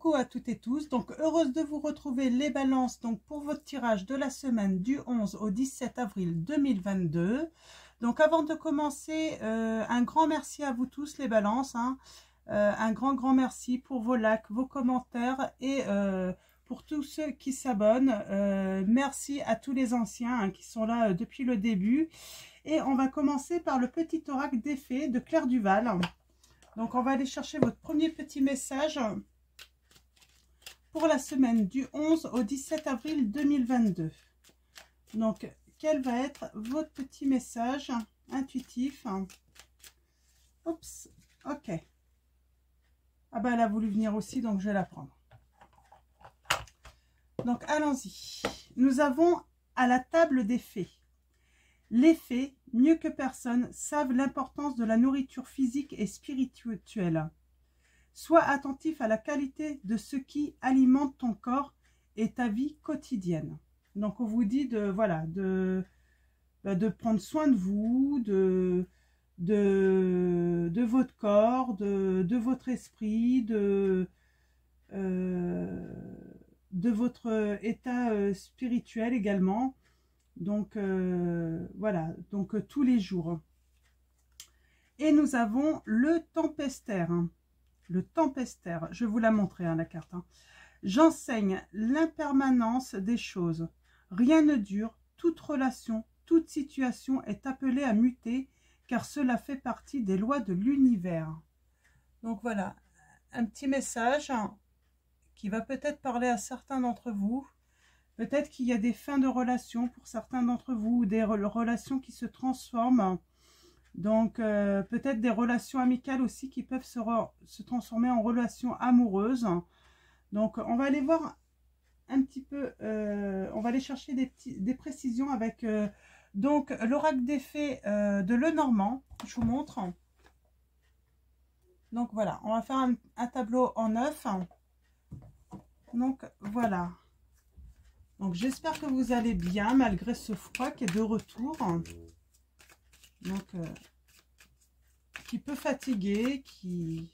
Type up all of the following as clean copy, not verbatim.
Coucou à toutes et tous, donc heureuse de vous retrouver les balances donc pour votre tirage de la semaine du 11 au 17 avril 2022. Donc avant de commencer, un grand merci à vous tous les balances, hein. Un grand merci pour vos likes, vos commentaires et pour tous ceux qui s'abonnent. Merci à tous les anciens hein, qui sont là depuis le début. Et on va commencer par le petit oracle des fées de Claire Duval. Donc on va aller chercher votre premier petit message pour la semaine du 11 au 17 avril 2022. Donc, quel va être votre petit message intuitif? Oups, ok. Ah ben, elle a voulu venir aussi, donc je vais la prendre. Donc, allons-y. Nous avons à la table des fées. Les fées, mieux que personne, savent l'importance de la nourriture physique et spirituelle. Sois attentif à la qualité de ce qui alimente ton corps et ta vie quotidienne. Donc, on vous dit de prendre soin de vous, de votre corps, de votre esprit, de votre état spirituel également. Donc, voilà, donc tous les jours. Et nous avons le tempestaire. Le tempestaire, je vais vous la montrer, hein, la carte. Hein. J'enseigne l'impermanence des choses. Rien ne dure, toute relation, toute situation est appelée à muter, car cela fait partie des lois de l'univers. Donc voilà, un petit message hein, qui va peut-être parler à certains d'entre vous. Peut-être qu'il y a des fins de relations pour certains d'entre vous, ou des relations qui se transforment. Donc, peut-être des relations amicales aussi qui peuvent se transformer en relations amoureuses. Donc, on va aller voir un petit peu, on va aller chercher des précisions avec donc l'oracle des fées de Lenormand. Je vous montre. Donc, voilà, on va faire un tableau en 9. Donc, voilà. Donc, j'espère que vous allez bien malgré ce froid qui est de retour. Donc, qui peut fatiguer, il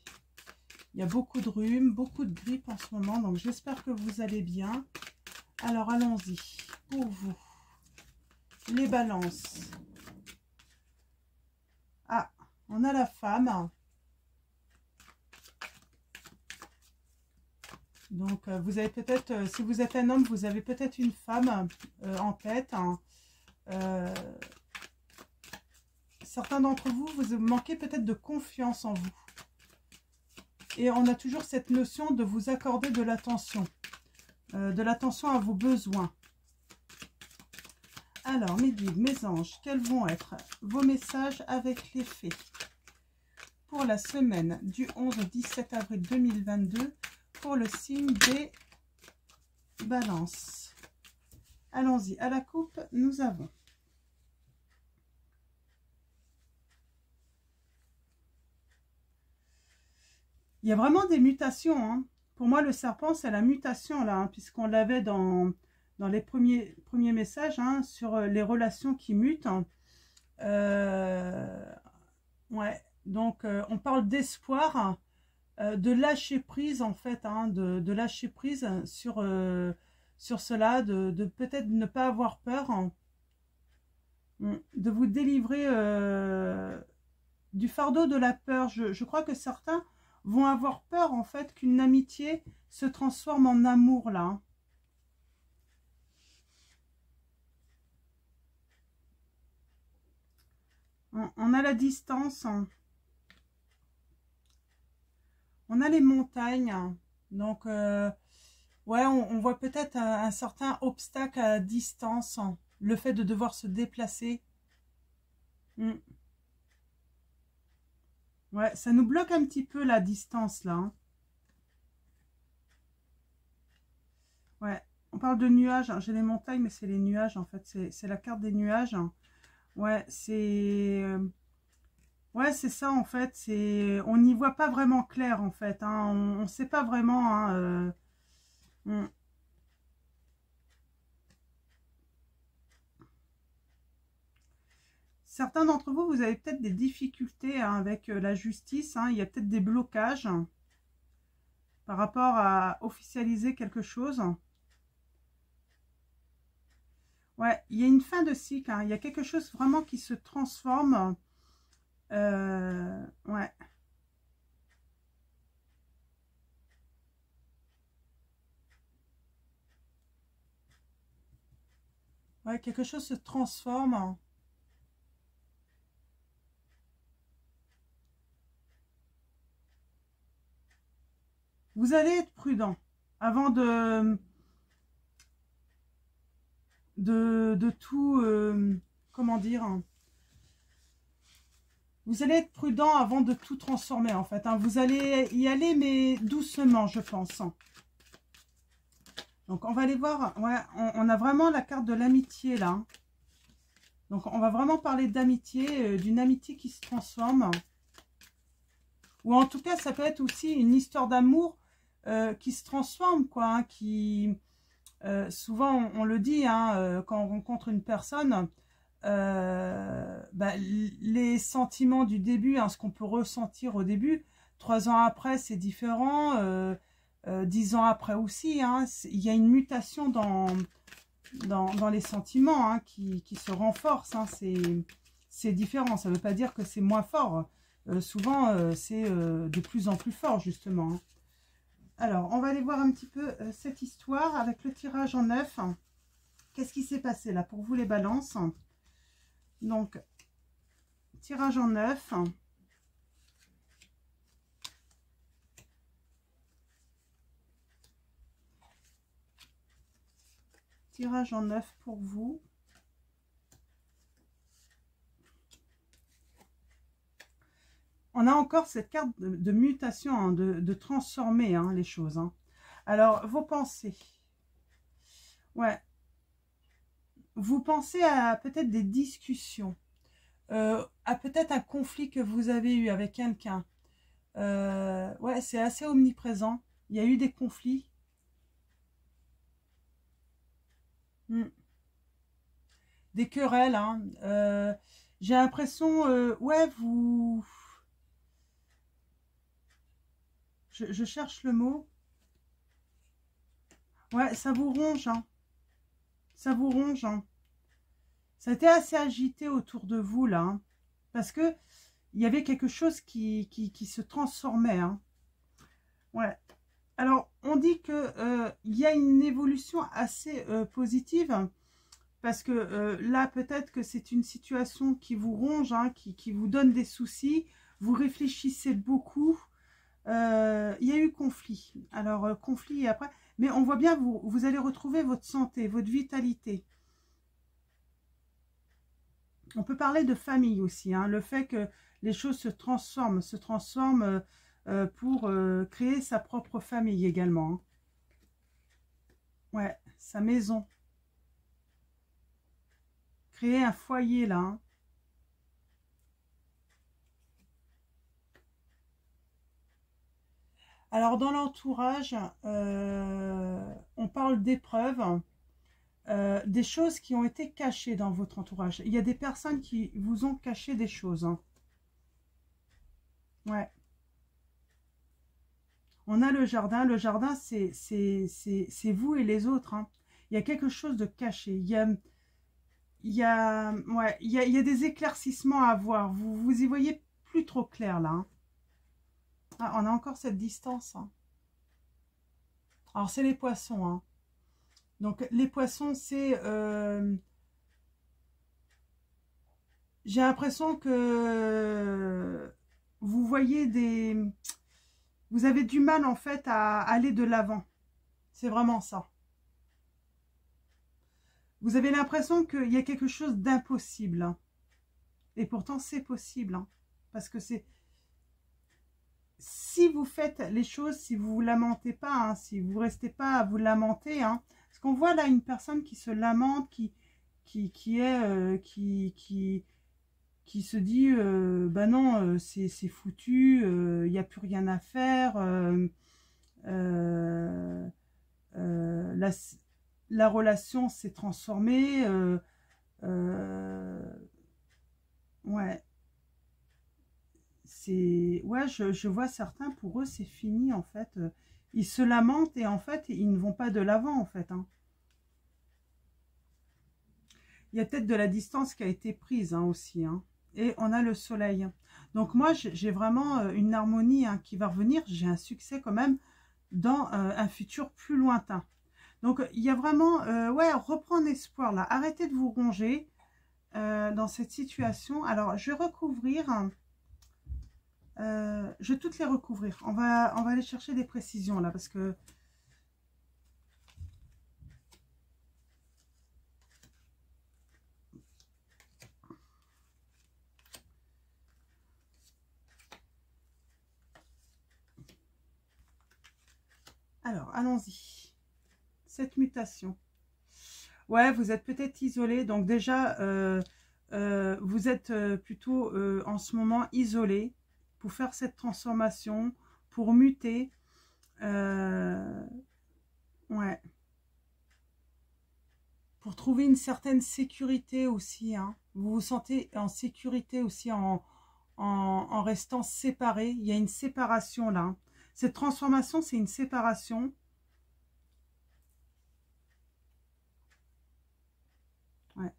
y a beaucoup de rhume, beaucoup de grippe en ce moment. Donc, j'espère que vous allez bien. Alors, allons-y. Pour vous, les balances. Ah, on a la femme. Donc, vous avez peut-être, si vous êtes un homme, vous avez peut-être une femme en tête. Hein. Certains d'entre vous, vous manquez peut-être de confiance en vous. Et on a toujours cette notion de vous accorder de l'attention à vos besoins. Alors, mes guides, mes anges, quels vont être vos messages avec les fées pour la semaine du 11 au 17 avril 2022 pour le signe des balances? Allons-y, à la coupe, nous avons il y a vraiment des mutations. Hein. Pour moi, le serpent, c'est la mutation, là, hein, puisqu'on l'avait dans les premiers messages hein, sur les relations qui mutent. Hein. Ouais, donc on parle d'espoir, de lâcher prise, en fait, hein, de lâcher prise sur cela, de peut-être ne pas avoir peur, hein, de vous délivrer du fardeau de la peur. Je crois que certains vont avoir peur en fait qu'une amitié se transforme en amour là. On a la distance, on a les montagnes, donc ouais, on voit peut-être un certain obstacle à distance, le fait de devoir se déplacer. Ouais, ça nous bloque un petit peu la distance là. Hein. Ouais, on parle de nuages. Hein. J'ai les montagnes, mais c'est les nuages en fait. C'est la carte des nuages. Hein. Ouais, c'est ça en fait. On n'y voit pas vraiment clair en fait. Hein. On ne sait pas vraiment. Hein, Certains d'entre vous, vous avez peut-être des difficultés hein, avec la justice. Hein. Il y a peut-être des blocages. par rapport à officialiser quelque chose. Ouais, il y a une fin de cycle, hein. Il y a quelque chose vraiment qui se transforme. Ouais. Ouais, quelque chose se transforme. Vous allez être prudent avant de tout, comment dire, hein. Vous allez être prudent avant de tout transformer, en fait, hein. Vous allez y aller, mais doucement, je pense, hein. Donc, on va aller voir. Ouais, on a vraiment la carte de l'amitié, là, hein. Donc, on va vraiment parler d'amitié, d'une amitié qui se transforme. Ou en tout cas, ça peut être aussi une histoire d'amour qui se transforme, quoi, hein, qui... souvent, on le dit, hein, quand on rencontre une personne, bah, les sentiments du début, hein, ce qu'on peut ressentir au début, 3 ans après, c'est différent, 10 ans après aussi, hein, il y a une mutation dans les sentiments, hein, qui se renforcent, hein, c'est différent, ça ne veut pas dire que c'est moins fort, souvent c'est de plus en plus fort, justement, hein. Alors, on va aller voir un petit peu cette histoire avec le tirage en 9. Qu'est-ce qui s'est passé là pour vous les balances? Donc, tirage en 9. Tirage en 9 pour vous. On a encore cette carte de mutation, hein, de transformer, hein, les choses, hein. Alors, vos pensées. Ouais. Vous pensez à peut-être des discussions, à peut-être un conflit que vous avez eu avec quelqu'un. Ouais, c'est assez omniprésent. Il y a eu des conflits. Des querelles, hein. J'ai l'impression, ouais, vous... Je cherche le mot. Ouais, ça vous ronge, hein. Ça vous ronge, hein. Ça a été assez agité autour de vous, là, hein, parce que il y avait quelque chose qui se transformait, hein. Ouais. Alors, on dit que il y a une évolution assez positive, parce que là, peut-être que c'est une situation qui vous ronge, hein, qui vous donne des soucis. Vous réfléchissez beaucoup. Il y a eu conflit. Alors, conflit et après... Mais on voit bien, vous allez retrouver votre santé, votre vitalité. On peut parler de famille aussi, hein, le fait que les choses se transforment pour créer sa propre famille également, hein. Ouais, sa maison. Créer un foyer là, hein. Alors dans l'entourage, on parle d'épreuves, des choses qui ont été cachées dans votre entourage. Il y a des personnes qui vous ont caché des choses, hein. Ouais. On a le jardin c'est vous et les autres, hein. Il y a quelque chose de caché, ouais, il y a des éclaircissements à voir, vous y voyez plus trop clair là, hein. Ah, on a encore cette distance, hein. Alors c'est les poissons, hein. Donc les poissons, c'est... j'ai l'impression que vous voyez des... Vous avez du mal en fait à aller de l'avant. C'est vraiment ça. Vous avez l'impression qu'il y a quelque chose d'impossible, hein. Et pourtant c'est possible, hein. Parce que c'est... Si vous faites les choses, si vous vous lamentez pas, hein, si vous restez pas à vous lamenter, hein, parce qu'on voit là une personne qui se lamente, qui se dit bah non, c'est foutu, il n'y a plus rien à faire, la, la relation s'est transformée, ouais, Ouais, je vois certains, pour eux, c'est fini, en fait. Ils se lamentent et, en fait, ils ne vont pas de l'avant, en fait. Hein. Il y a peut-être de la distance qui a été prise, hein, aussi. Hein. Et on a le soleil. Donc, moi, j'ai vraiment une harmonie, hein, qui va revenir. J'ai un succès, quand même, dans un futur plus lointain. Donc, il y a vraiment, ouais, reprendre espoir, là. Arrêtez de vous ronger dans cette situation. Alors, je vais recouvrir... je vais toutes les recouvrir. On va aller chercher des précisions là parce que... Alors, allons-y. Cette mutation. Ouais, vous êtes peut-être isolé. Donc déjà, vous êtes plutôt en ce moment isolé pour faire cette transformation, pour muter. Ouais. Pour trouver une certaine sécurité aussi. Hein. Vous vous sentez en sécurité aussi en restant séparés. Il y a une séparation là. Cette transformation, c'est une séparation. Ouais.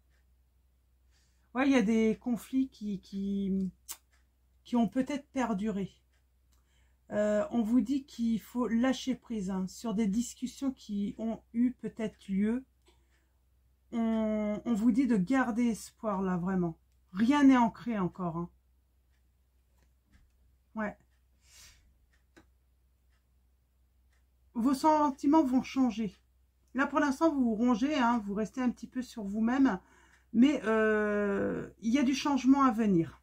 Ouais, il y a des conflits qui ont peut-être perduré. On vous dit qu'il faut lâcher prise, hein, sur des discussions qui ont eu peut-être lieu. On vous dit de garder espoir là, vraiment. Rien n'est ancré encore. Hein. Ouais. Vos sentiments vont changer. Là, pour l'instant, vous vous rongez, hein, vous restez un petit peu sur vous-même, mais il y a du changement à venir.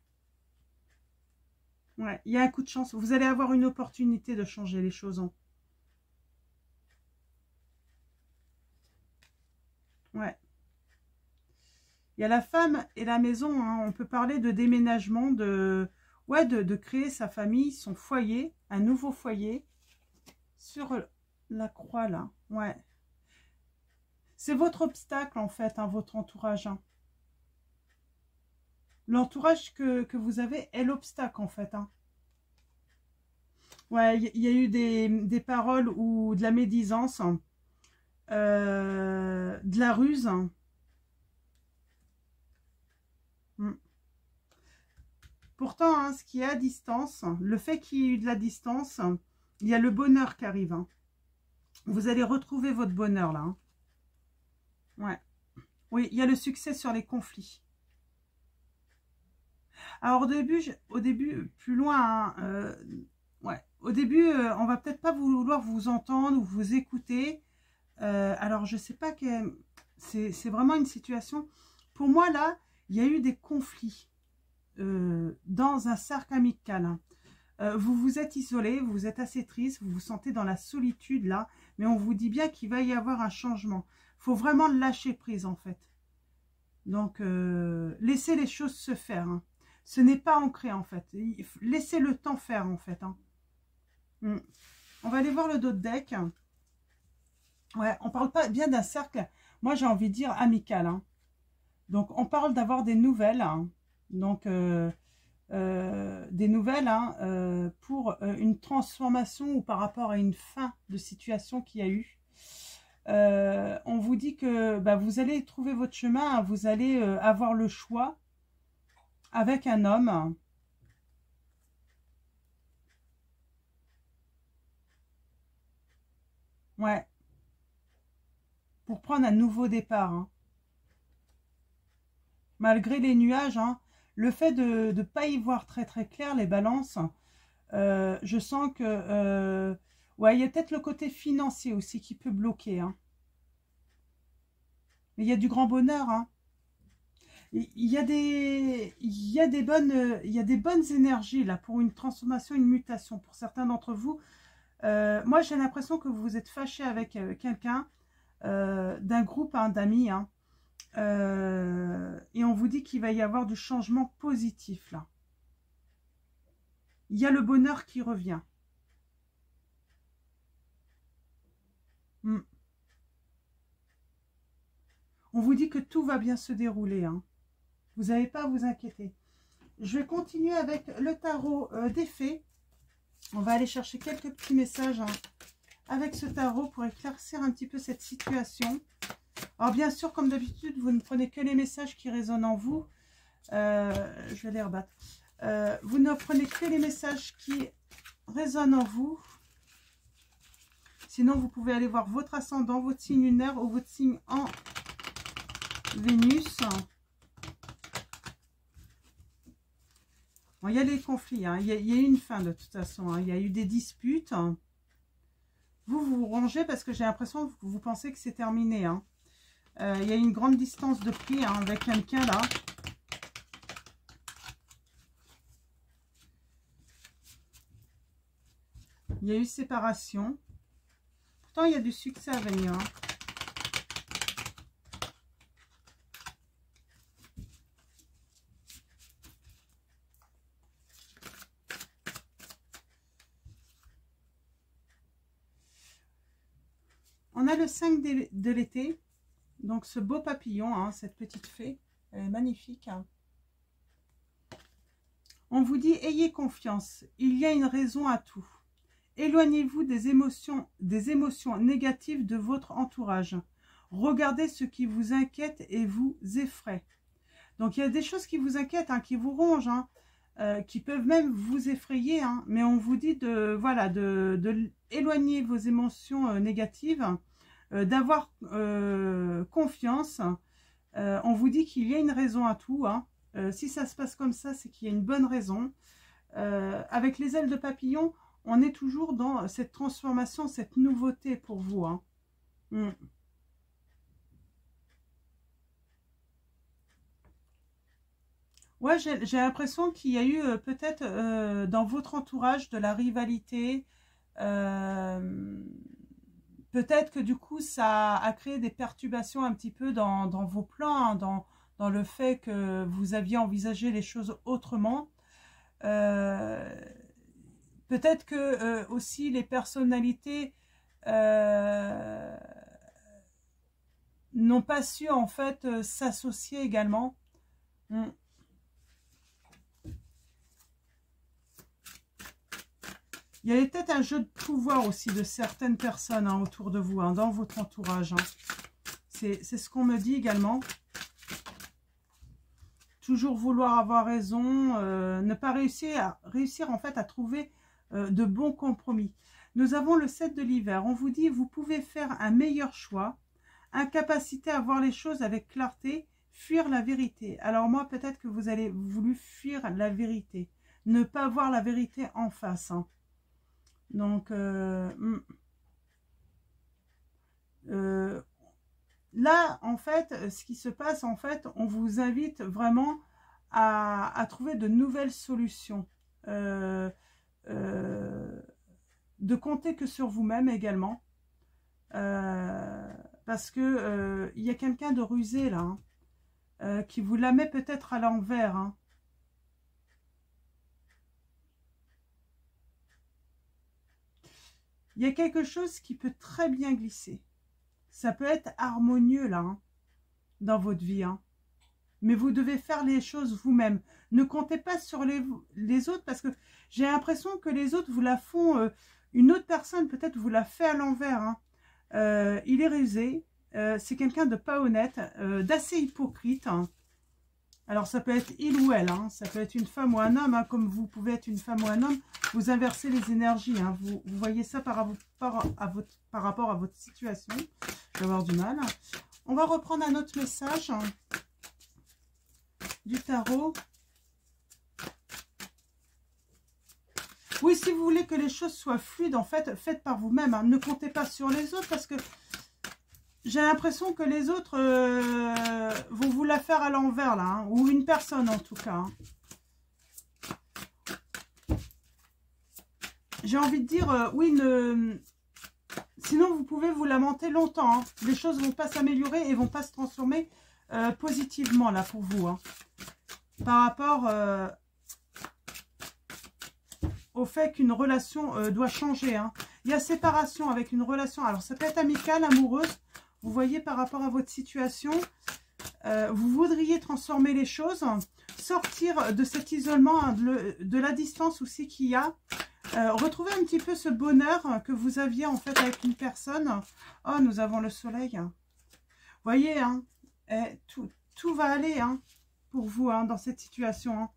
Ouais, il y a un coup de chance. Vous allez avoir une opportunité de changer les choses. Hein. Ouais. Il y a la femme et la maison. Hein. On peut parler de déménagement, ouais, de créer sa famille, son foyer, un nouveau foyer sur la croix là. Ouais. C'est votre obstacle en fait, hein, votre entourage. Hein. L'entourage que vous avez est l'obstacle en fait. Hein. Ouais, il y a eu des paroles ou de la médisance, de la ruse. Hein. Mm. Pourtant, hein, ce qui est à distance, le fait qu'il y ait eu de la distance, il y a le bonheur qui arrive. Hein. Vous allez retrouver votre bonheur là. Hein. Ouais. Oui, il y a le succès sur les conflits. Alors au début, plus loin, hein, ouais. Au début, on va peut-être pas vouloir vous entendre ou vous écouter. Alors je sais pas que c'est vraiment une situation. Pour moi là, il y a eu des conflits dans un cercle amical. Hein. Vous vous êtes isolé, vous êtes assez triste, vous vous sentez dans la solitude là, mais on vous dit bien qu'il va y avoir un changement. Il faut vraiment lâcher prise en fait. Donc, laissez les choses se faire. Hein. Ce n'est pas ancré en fait. Laissez le temps faire en fait. Hein. On va aller voir le dos de deck. Ouais, on parle pas bien d'un cercle. Moi, j'ai envie de dire amical. Hein. Donc, on parle d'avoir des nouvelles. Hein. Donc, des nouvelles hein, pour une transformation ou par rapport à une fin de situation qu'il y a eu. On vous dit que bah, vous allez trouver votre chemin, hein, vous allez avoir le choix avec un homme. Ouais, pour prendre un nouveau départ. Hein. Malgré les nuages, hein, le fait de ne pas y voir très très clair les balances, je sens que ouais, il y a peut-être le côté financier aussi qui peut bloquer. Hein. Mais il y a du grand bonheur. Hein. Il y a des bonnes énergies là pour une transformation, une mutation. Pour certains d'entre vous, moi j'ai l'impression que vous êtes fâché avec quelqu'un d'un groupe hein, d'amis. Hein, et on vous dit qu'il va y avoir du changement positif là. Il y a le bonheur qui revient. On vous dit que tout va bien se dérouler. Hein. Vous n'avez pas à vous inquiéter. Je vais continuer avec le tarot des fées. On va aller chercher quelques petits messages avec ce tarot pour éclaircir un petit peu cette situation. Alors bien sûr, comme d'habitude, vous ne prenez que les messages qui résonnent en vous. Je vais les rebattre. Vous ne prenez que les messages qui résonnent en vous. Sinon, vous pouvez aller voir votre ascendant, votre signe lunaire ou votre signe en Vénus. Bon, il y a les conflits, hein. Il y a eu une fin de toute façon. Hein. Il y a eu des disputes. Vous vous rangez parce que j'ai l'impression que vous pensez que c'est terminé. Hein. Il y a une grande distance de prix hein, avec quelqu'un là. Il y a eu séparation. Pourtant, il y a du succès à venir. Hein. On a le 5 de l'été. Donc, ce beau papillon, hein, cette petite fée, elle est magnifique. Hein. On vous dit, ayez confiance. Il y a une raison à tout. Éloignez-vous des émotions négatives de votre entourage. Regardez ce qui vous inquiète et vous effraie. Donc, il y a des choses qui vous inquiètent, hein, qui vous rongent, hein, qui peuvent même vous effrayer. Hein, mais on vous dit de, voilà, de éloigner vos émotions négatives, d'avoir confiance. On vous dit qu'il y a une raison à tout. Hein. Si ça se passe comme ça, c'est qu'il y a une bonne raison. Avec les ailes de papillon, on est toujours dans cette transformation, cette nouveauté pour vous. Hein. Ouais, j'ai l'impression qu'il y a eu peut-être dans votre entourage de la rivalité. Peut-être que du coup, ça a créé des perturbations un petit peu dans vos plans, hein, dans le fait que vous aviez envisagé les choses autrement. Peut-être que aussi les personnalités n'ont pas su en fait s'associer également. Il y avait peut-être un jeu de pouvoir aussi de certaines personnes hein, autour de vous, hein, dans votre entourage. Hein. C'est ce qu'on me dit également. Toujours vouloir avoir raison, ne pas réussir en fait à trouver de bons compromis. Nous avons le 7 de l'hiver. On vous dit, vous pouvez faire un meilleur choix. Incapacité à voir les choses avec clarté, fuir la vérité. Alors moi, peut-être que vous avez voulu fuir la vérité. Ne pas voir la vérité en face. Hein. Donc, là, en fait, ce qui se passe, en fait, on vous invite vraiment à trouver de nouvelles solutions. De compter que sur vous-même également. Parce que il y a quelqu'un de rusé là, hein, qui vous la met peut-être à l'envers. Hein. Il y a quelque chose qui peut très bien glisser. Ça peut être harmonieux là, hein, dans votre vie. Hein. Mais vous devez faire les choses vous-même. Ne comptez pas sur les autres parce que j'ai l'impression que les autres vous la font... une autre personne peut-être vous la fait à l'envers. Hein. Il est rusé. C'est quelqu'un de pas honnête, d'assez hypocrite. Hein. Alors ça peut être il ou elle. Hein. Ça peut être une femme ou un homme. Hein, comme vous pouvez être une femme ou un homme. Vous inversez les énergies. Hein. Vous voyez ça par rapport à votre situation. Je vais avoir du mal. On va reprendre un autre message hein, du tarot. Oui, si vous voulez que les choses soient fluides, en fait, faites par vous-même. Hein. Ne comptez pas sur les autres parce que j'ai l'impression que les autres vont vous la faire à l'envers, là. Hein, ou une personne, en tout cas. Hein. J'ai envie de dire, oui, sinon vous pouvez vous lamenter longtemps. Hein. Les choses ne vont pas s'améliorer et ne vont pas se transformer positivement, là, pour vous. Hein. Par rapport... au fait qu'une relation doit changer. Hein. Il y a séparation avec une relation. Alors, ça peut être amicale, amoureuse. Vous voyez, par rapport à votre situation, vous voudriez transformer les choses. sortir de cet isolement, hein, de la distance aussi qu'il y a. Retrouver un petit peu ce bonheur que vous aviez en fait avec une personne. Oh, nous avons le soleil. Vous voyez, hein, tout va aller hein, pour vous hein, dans cette situation. Hein.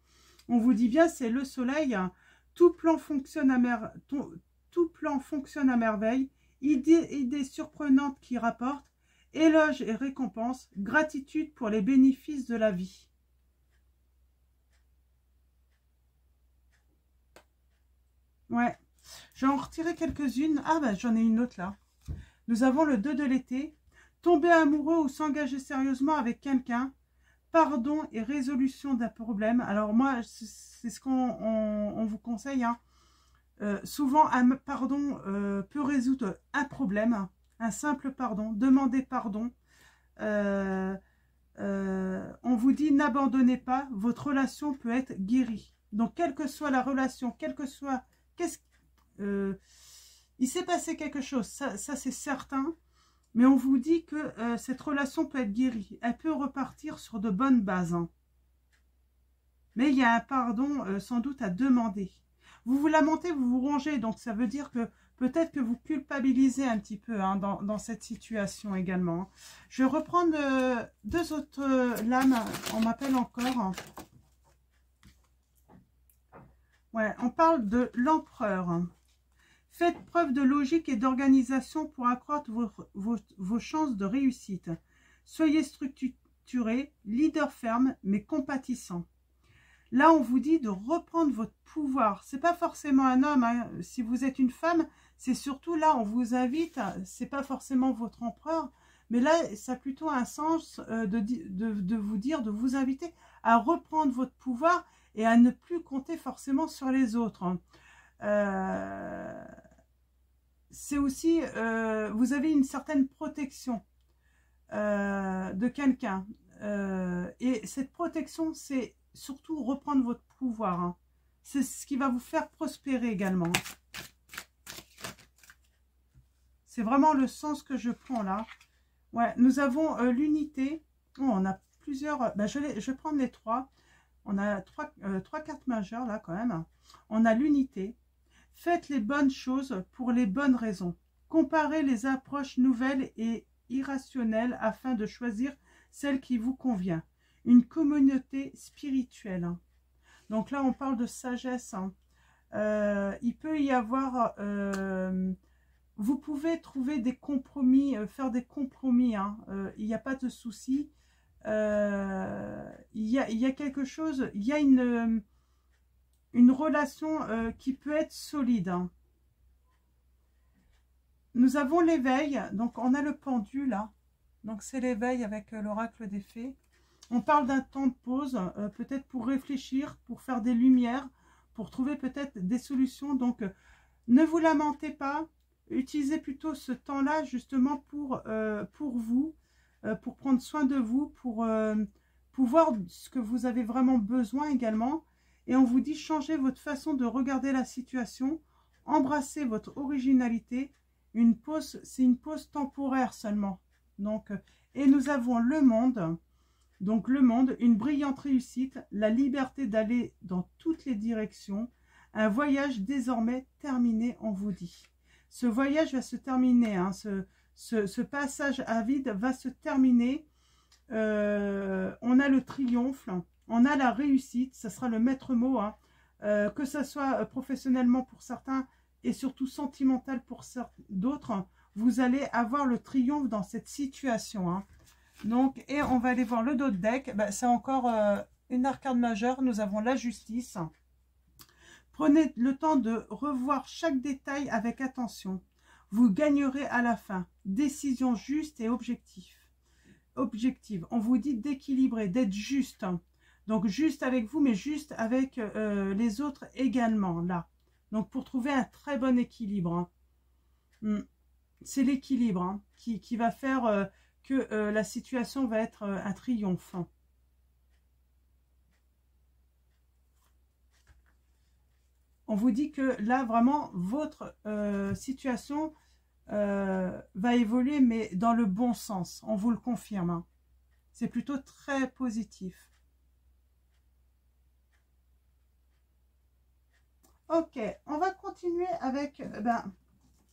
On vous dit bien, c'est le soleil. Tout plan fonctionne à merveille. Idées surprenantes qui rapportent. Éloges et récompenses. Gratitude pour les bénéfices de la vie. Ouais, je vais en retirer quelques-unes. Ah ben j'en ai une autre là. Nous avons le 2 de l'été. Tomber amoureux ou s'engager sérieusement avec quelqu'un. Pardon et résolution d'un problème. Alors moi, c'est ce qu'on vous conseille. Hein. Souvent, un pardon peut résoudre un problème. Un simple pardon. Demandez pardon. On vous dit n'abandonnez pas. Votre relation peut être guérie. Donc, quelle que soit la relation, quel que soit... il s'est passé quelque chose, ça c'est certain, mais on vous dit que cette relation peut être guérie, elle peut repartir sur de bonnes bases. Hein. Mais il y a un pardon sans doute à demander. Vous vous lamentez, vous vous rongez, donc ça veut dire que peut-être que vous culpabilisez un petit peu hein, dans cette situation également. Je vais reprendre deux autres lames, on m'appelle encore. Hein. Ouais, on parle de l'empereur. Faites preuve de logique et d'organisation pour accroître vos chances de réussite. Soyez structuré, leader ferme, mais compatissant. Là, on vous dit de reprendre votre pouvoir. Ce n'est pas forcément un homme. Hein. Si vous êtes une femme, c'est surtout là, on vous invite, ce n'est pas forcément votre empereur, mais là, ça a plutôt un sens de vous dire, de vous inviter à reprendre votre pouvoir et à ne plus compter forcément sur les autres. Hein. C'est aussi, vous avez une certaine protection de quelqu'un. Et cette protection, c'est surtout reprendre votre pouvoir. Hein. C'est ce qui va vous faire prospérer également. C'est vraiment le sens que je prends là. Ouais, nous avons l'unité. Oh, on a plusieurs. Ben, je vais prendre les trois. On a trois cartes majeures là quand même. On a l'unité. Faites les bonnes choses pour les bonnes raisons. Comparez les approches nouvelles et irrationnelles afin de choisir celle qui vous convient. Une communauté spirituelle. Donc là, on parle de sagesse. Il peut y avoir... vous pouvez trouver des compromis, faire des compromis. Il n'y a pas de souci. Il y a quelque chose... Il y a une relation qui peut être solide. Hein. Nous avons l'éveil, donc on a le pendu là, donc c'est l'éveil avec l'oracle des fées. On parle d'un temps de pause, peut-être pour réfléchir, pour faire des lumières, pour trouver peut-être des solutions. Donc ne vous lamentez pas, utilisez plutôt ce temps-là justement pour vous, pour prendre soin de vous, pour voir ce que vous avez vraiment besoin également. Et on vous dit, changez votre façon de regarder la situation, embrassez votre originalité. Une pause, c'est une pause temporaire seulement. Donc, et nous avons le monde. Donc le monde, une brillante réussite, la liberté d'aller dans toutes les directions. Un voyage désormais terminé, on vous dit. Ce voyage va se terminer, hein, ce passage à vide va se terminer. On a le triomphe. On a la réussite, ça sera le maître mot, hein, que ce soit professionnellement pour certains et surtout sentimental pour d'autres, vous allez avoir le triomphe dans cette situation. Hein. Donc, et on va aller voir le dos de deck, ben, c'est encore une arcade majeure, nous avons la justice. Prenez le temps de revoir chaque détail avec attention. Vous gagnerez à la fin. Décision juste et objective. On vous dit d'équilibrer, d'être juste. Donc, juste avec vous, mais juste avec les autres également, là. Donc, pour trouver un très bon équilibre. Hein. C'est l'équilibre hein, qui va faire que la situation va être un triomphe. On vous dit que là, vraiment, votre situation va évoluer, mais dans le bon sens. On vous le confirme. Hein. C'est plutôt très positif. Ok, on va continuer avec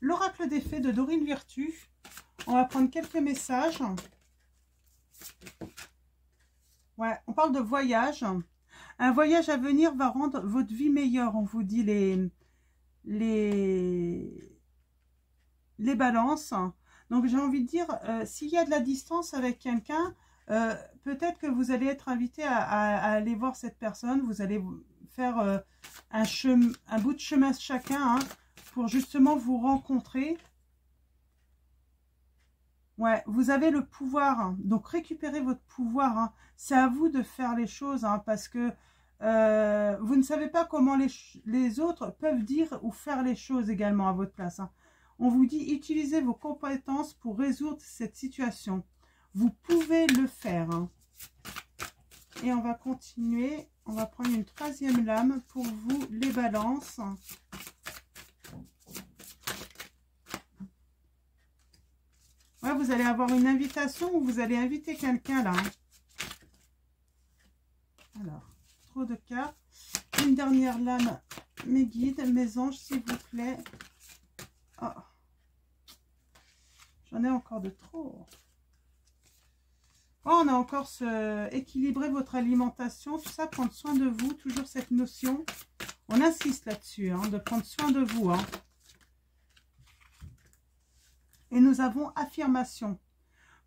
l'oracle des fées de Dorine Virtue. On va prendre quelques messages. Ouais, on parle de voyage. Un voyage à venir va rendre votre vie meilleure. On vous dit les balances. Donc j'ai envie de dire, s'il y a de la distance avec quelqu'un, peut-être que vous allez être invité à aller voir cette personne. Vous allez faire un bout de chemin chacun, hein, pour justement vous rencontrer. Ouais, vous avez le pouvoir, hein, donc récupérez votre pouvoir, hein. C'est à vous de faire les choses, hein, parce que vous ne savez pas comment les autres peuvent dire ou faire les choses également à votre place, hein. On vous dit, utilisez vos compétences pour résoudre cette situation. Vous pouvez le faire, hein. Et on va continuer, on va prendre une troisième lame pour vous, les balances. Ouais, vous allez avoir une invitation ou vous allez inviter quelqu'un là. Alors, trop de cartes. Une dernière lame, mes guides, mes anges, s'il vous plaît. Oh. J'en ai encore de trop. Oh, on a encore équilibrer votre alimentation, tout ça, prendre soin de vous, toujours cette notion. On insiste là-dessus, hein, de prendre soin de vous, hein. Et nous avons affirmation.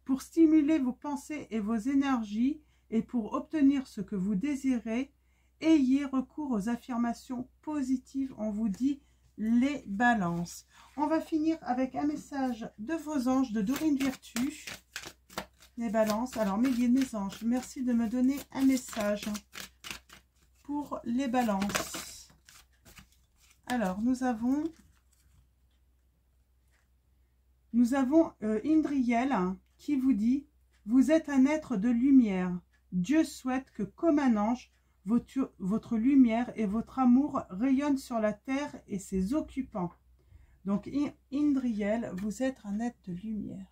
Pour stimuler vos pensées et vos énergies et pour obtenir ce que vous désirez, ayez recours aux affirmations positives. On vous dit les balances. On va finir avec un message de vos anges de Dorine Virtue. Les balances. Alors mes guides, mes anges, merci de me donner un message pour les balances. Alors nous avons Indriel qui vous dit, vous êtes un être de lumière. Dieu souhaite que comme un ange, votre lumière et votre amour rayonnent sur la terre et ses occupants. Donc Indriel, vous êtes un être de lumière.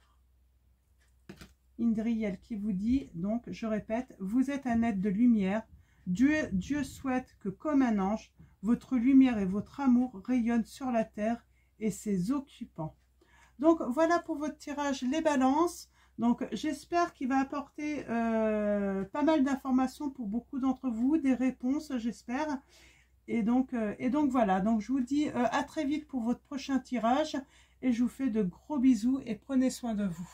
Indriel qui vous dit, donc je répète, vous êtes un être de lumière. Dieu souhaite que comme un ange, votre lumière et votre amour rayonnent sur la terre et ses occupants. Donc voilà pour votre tirage les balances. Donc j'espère qu'il va apporter pas mal d'informations pour beaucoup d'entre vous, des réponses j'espère. Et donc voilà, donc je vous dis à très vite pour votre prochain tirage et je vous fais de gros bisous et prenez soin de vous.